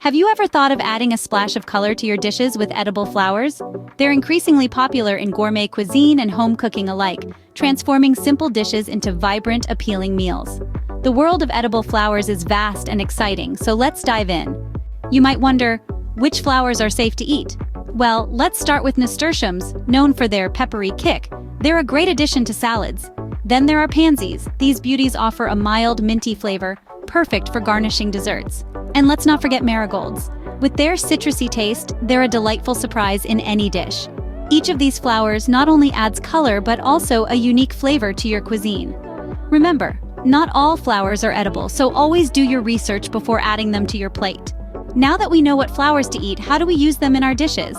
Have you ever thought of adding a splash of color to your dishes with edible flowers? They're increasingly popular in gourmet cuisine and home cooking alike, transforming simple dishes into vibrant, appealing meals. The world of edible flowers is vast and exciting, so let's dive in. You might wonder, which flowers are safe to eat? Well, let's start with nasturtiums, known for their peppery kick. They're a great addition to salads. Then there are pansies. These beauties offer a mild, minty flavor, perfect for garnishing desserts. And let's not forget marigolds. With their citrusy taste, they're a delightful surprise in any dish. Each of these flowers not only adds color but also a unique flavor to your cuisine. Remember, not all flowers are edible, so always do your research before adding them to your plate. Now that we know what flowers to eat, how do we use them in our dishes?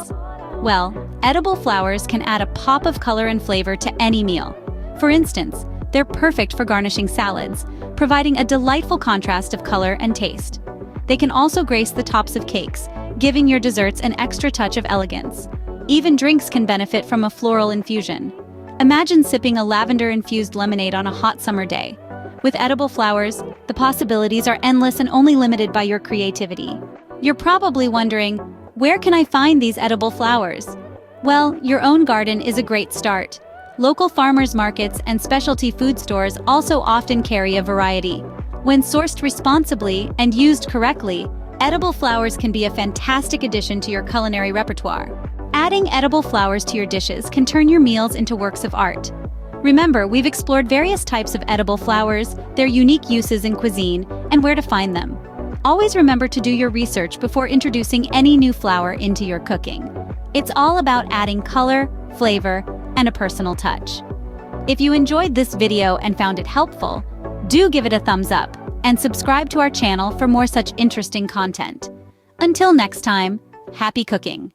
Well, edible flowers can add a pop of color and flavor to any meal. For instance, they're perfect for garnishing salads, providing a delightful contrast of color and taste. They can also grace the tops of cakes, giving your desserts an extra touch of elegance. Even drinks can benefit from a floral infusion. Imagine sipping a lavender-infused lemonade on a hot summer day. With edible flowers, the possibilities are endless and only limited by your creativity. You're probably wondering, where can I find these edible flowers? Well, your own garden is a great start. Local farmers markets and specialty food stores also often carry a variety. When sourced responsibly and used correctly, edible flowers can be a fantastic addition to your culinary repertoire. Adding edible flowers to your dishes can turn your meals into works of art. Remember, we've explored various types of edible flowers, their unique uses in cuisine, and where to find them. Always remember to do your research before introducing any new flower into your cooking. It's all about adding color, flavor, and a personal touch. If you enjoyed this video and found it helpful, do give it a thumbs up and subscribe to our channel for more such interesting content. Until next time, happy cooking!